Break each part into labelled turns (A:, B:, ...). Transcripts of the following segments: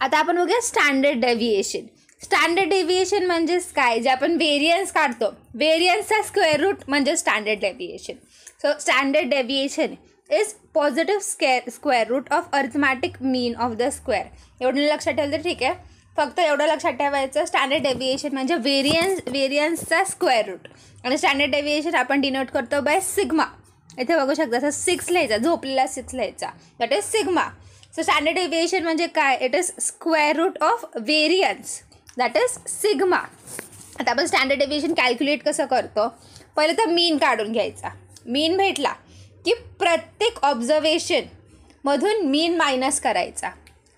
A: आता आपण बघूया स्टँडर्ड डेव्हिएशन. स्टँडर्ड डेव्हिएशन म्हणजेच काय, जे आपण व्हेरियन्स काढतो, व्हेरियन्सचा स्क्वेअर रूट म्हणजे standard deviation. So standard deviation is positive square root of arithmetic mean of the square. एवढं लक्षात ठेवलं तर ठीक आहे. फक्त एवढं लक्षात ठेवायचं, स्टँडर्ड डेव्हिएशन म्हणजे व्हेरियन्सचा स्क्वेअर रूट. आणि स्टँडर्ड डेव्हिएशन आपण डिनोट करतो बाय सिग्मा. इथे बघू शकता, असं 6 लिहायचा, झोपलेला 6 लिहायचा, that is sigma. So standard deviation म्हणजे काय, it is square root of variance, that is sigma. आता आपण स्टँडर्ड डेव्हिएशन कॅल्क्युलेट कसं करतो, पहिलं तर मीन काढून घ्यायचा. मीन भेटला की प्रत्येक ऑब्झर्वेशनमधून मीन मायनस करायचा.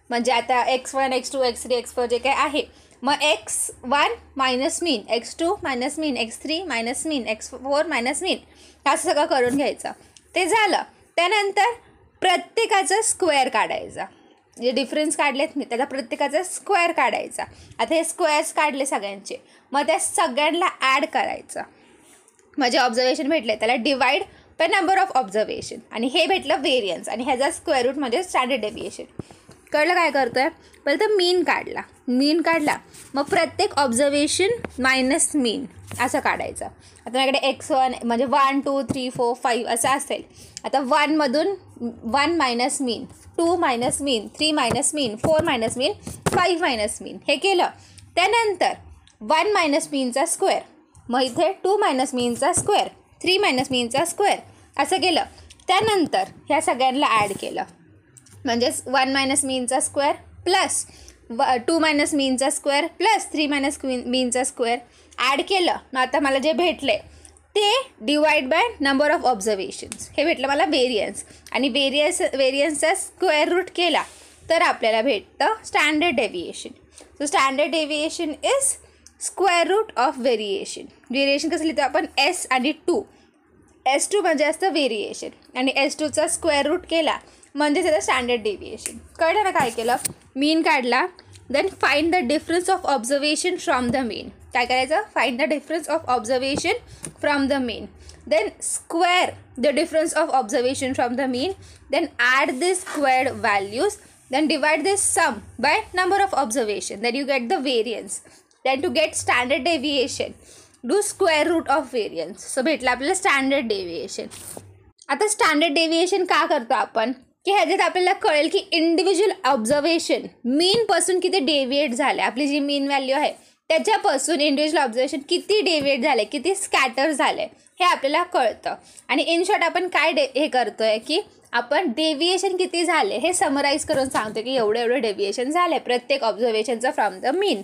A: म्हणजे आता x1 x2 x3 x4 जे काय आहे, मग x1 मायनस मीन, x2 मायनस मीन, x3 मायनस मीन, x4 मायनस मीन, असं सगळं करून घ्यायचं. ते झालं. त्यानंतर प्रत्येकाचा स्क्वेअर काढायचा. जे डिफरन्स काढलेत मी त्याचा प्रत्येकाचा स्क्वेअर काढायचा. आता हे स्क्वेअर्स काढले सगळ्यांचे, मग त्या सगळ्यांना ॲड करायचं. म्हणजे ऑब्झर्वेशन भेटले त्याला divide by number of observation, आणि हे भेटलं व्हेरियन्स, आणि ह्याचा स्क्वेअर रूट म्हणजे स्टँडर्ड डेव्हिएशन. कळलं काय करतो आहे, पहिलं तर मीन काढला, मग प्रत्येक ऑब्झर्वेशन मायनस मीन असं काढायचं. आता माझ्याकडे x1 म्हणजे 1 2 3 4 5 असं असेल. आता 1मधून 1 मायनस मीन, 2 मायनस मीन, 3 मायनस मीन, 4 मायनस मीन, 5 मायनस मीन, हे केलं. त्यानंतर 1 मायनस मीनचा स्क्वेअर, मग इथे 2 मायनस मीनचा स्क्वेअर, 3 मायनस मीनचा स्क्वेअर, असं केलं. त्यानंतर ह्या सगळ्यांना ॲड केलं, म्हणजेच 1 मायनस मीनचा स्क्वेअर प्लस 2 मायनस मीनचा स्क्वेअर प्लस 3 मायनस मीनचा स्क्वेअर ॲड केलं. मग आता मला जे भेटले ते divide by number of observations, हे भेटलं मला व्हेरियन्स. आणि व्हेरियन्सचा स्क्वेअर रूट केला तर आपल्याला भेटतं standard deviation. So standard deviation is square root of variation. Variation कसं लिहितो आपण, S आणि 2. S2 म्हणजे असतं व्हेरिएशन, आणि S2चा स्क्वेअर रूट केला म्हणजे त्याचं स्टँडर्ड डेव्हिएशन. कळलं ना काय केलं, मीन काढला, then find the difference of observation from the mean. काय करायचं, find the difference of observation from the mean, then square the difference of observation from the mean, then add this squared values, then divide this sum by number of observation, then you get the variance. Then to get standard deviation do square root of variance. So भेटलं आपल्याला standard deviation. आता standard deviation का करतो आपण, की ह्याच्यात आपल्याला कळेल की इंडिव्हिज्युअल ऑब्झर्वेशन मीनपासून किती डेव्हिएट झाले. आपली जी मीन व्हॅल्यू आहे त्याच्यापासून इंडिव्हिज्युअल ऑब्झर्वेशन किती डेव्हिएट झाले, किती स्कॅटर झाले, हे आपल्याला कळतं. आणि इन शॉर्ट आपण काय हे करतो आहे की आपण डेव्हिएशन किती झाले हे समराईज करून सांगतो की एवढं डेव्हिएशन झालं आहे प्रत्येक ऑब्झर्वेशनचं फ्रॉम द मीन.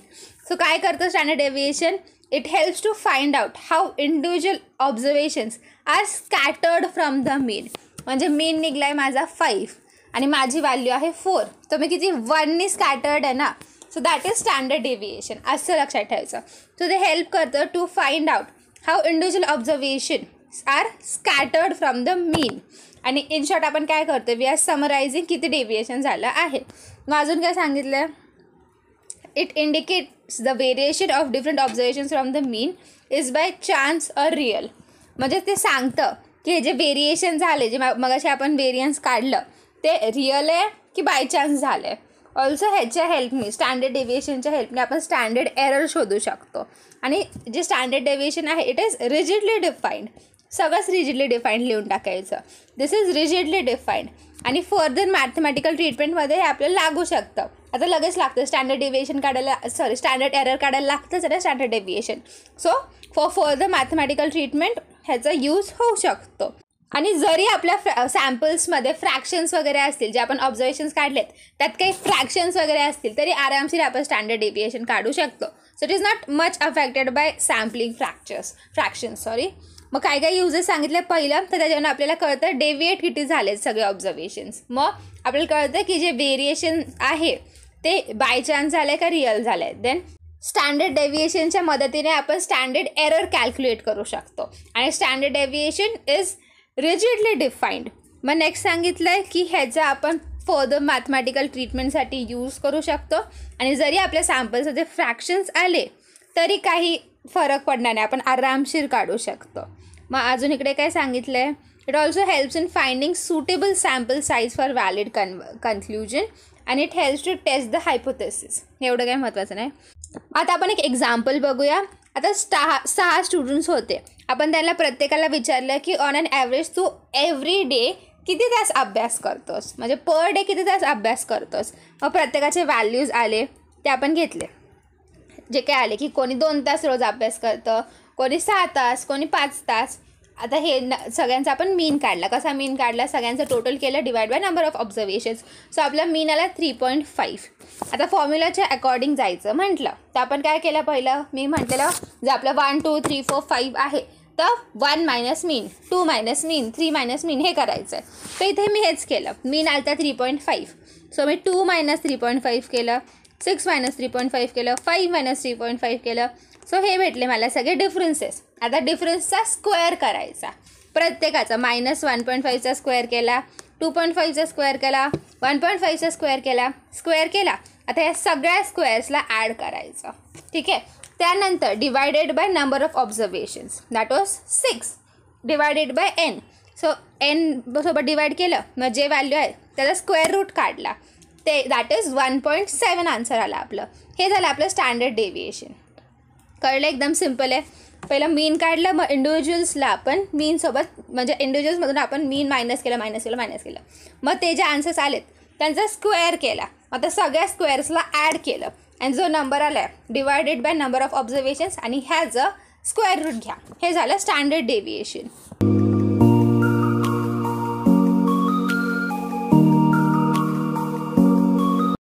A: सो काय करतं standard deviation, it helps to find out how individual observations are scattered from the mean. म्हणजे मीन निघला आहे माझा 5 आणि माझी व्हॅल्यू आहे 4, तर मी किती 1नी स्कॅटर्ड आहे ना. So that is standard deviation, असं लक्षात ठेवायचं. सो ते हेल्प करतं to find out how individual observation are scattered from the mean. आणि इन शॉर्ट आपण काय करतो, वी आर समरायझिंग किती डेव्हिएशन झालं आहे. मग अजून काय सांगितलं, it indicates the variation of different observations from the mean is by chance or real. म्हणजे ते सांगतं की हे जे व्हेरिएशन झाले, जे मगाशी आपण व्हेरियन्स काढलं ते रिअल आहे की बाय चान्स झालं आहे. ऑल्सो ह्याच्या हेल्पने, स्टँडर्ड डेव्हिएशनच्या हेल्पने आपण स्टँडर्ड एरर शोधू शकतो. आणि जे स्टँडर्ड डेव्हिएशन आहे इट इज रिजिडली डिफाईंड. सगळंच रिजिडली डिफाईंड लिहून टाकायचं, दिस इज रिजिडली डिफाईंड. आणि फर्दर मॅथमॅटिकल ट्रीटमेंटमध्ये हे आपल्याला लागू शकतं. आता लगेच लागतं स्टँडर्ड डेव्हिएशन काढायला, स्टँडर्ड एरर काढायला लागतंच ना standard deviation. So for further mathematical treatment ह्याचा यूज होऊ शकतो. आणि जरी आपल्या सॅम्पल्समध्ये फ्रॅक्शन्स वगैरे असतील, जे आपण ऑब्झर्वेशन्स काढलेत त्यात काही फ्रॅक्शन्स वगैरे असतील तरी आरामशीर आपण स्टँडर्ड डेव्हिएशन काढू शकतो. So it is not much affected by sampling fractions. मग काय काय युजेस सांगितले पहिलं, तर त्याच्यावरून आपल्याला कळतं डेव्हिएट किती झालेत सगळे ऑब्झर्वेशन्स. मग आपल्याला कळतं की जे व्हेरिएशन आहे ते बाय चान्स झालं आहे का रिअल झालं आहे. देन स्टँडर्ड डेव्हिएशनच्या मदतीने आपण स्टँडर्ड एरर कॅल्क्युलेट करू शकतो. आणि standard deviation is rigidly defined. मग नेक्स्ट सांगितलं आहे की ह्याचा आपण फर्दर मॅथमॅटिकल ट्रीटमेंटसाठी यूज करू शकतो. आणि जरी आपल्या सॅम्पल्समध्ये फ्रॅक्शन्स आले तरी काही फरक पडणार नाही, आपण आरामशीर काढू शकतो. मग अजून इकडे काय सांगितलं आहे, it also helps in finding suitable sample size for valid conclusion and it helps to test the hypothesis. एवढं काही महत्त्वाचं नाही. आता आपण एक एक्झाम्पल बघूया. आता 6 स्टुडंट्स होते. आपण त्यांना प्रत्येकाला विचारलं की ऑन ॲन ॲव्हरेज तू एव्हरी डे किती तास अभ्यास करतोस, म्हणजे पर डे किती तास अभ्यास करतोस. मग प्रत्येकाचे व्हॅल्यूज आले, ते आपण घेतले. जे काय आले की कोणी 2 तास रोज अभ्यास करतं, कोणी 6 तास, कोणी 5 तास. आता हे सगळ्यांचा आपण मीन काढला. कसा मीन काढला? सगळ्यांचं टोटल केलं divide by number of observations. So आपला मीन आला 3.5. आता फॉर्म्युलाच्या अकॉर्डिंग जायचं म्हटलं तर आपण काय केलं? पहिलं मी म्हटलेलं जर आपलं 1 2 3 4 5 आहे तर 1 मायनस मीन, 2 मायनस मीन, 3 मायनस मीन हे करायचं आहे. तर इथे मी हेच केलं. मीन आलता 3.5. सो मी 2 मायनस 3.5 केलं, 6 मायनस 3.5 केलं, 5 मायनस 3.5 केलं. सो हे भेटले मला सगळे डिफरन्सेस. आता डिफरन्सचा स्क्वेअर करायचा प्रत्येकाचा. -1.5चा स्क्वेअर केला, 2.5चा स्क्वेअर केला, 1.5चा स्क्वेअर केला, स्क्वेअर केला. आता या सगळ्या स्क्वेअर्सला ॲड करायचं. ठीक आहे. त्यानंतर divided by number of observations, that was 6 divided by n. So n सोबत डिवाइड केलं, मग जे व्हॅल्यू आहे त्याचा स्क्वेअर रूट काढला, ते दॅट इज 1.7 आन्सर आला आपलं. हे झालं आपलं स्टँडर्ड डेव्हिएशन. कळलं? एकदम सिम्पल आहे. पहिलं मीन काढलं, मग इंडिव्हिज्युअल्सला आपण मीनसोबत म्हणजे इंडिव्हिज्युअल्समधून आपण मीन मायनस केलं. मग ते जे आन्सर्स आलेत त्यांचा स्क्वेअर केला. आता सगळ्या स्क्वेअर्सला ॲड केलं आणि जो नंबर आला आहे divided by number of observations आणि ह्याचं स्क्वेअर रूट घ्या. हे झालं स्टँडर्ड डेव्हिएशन.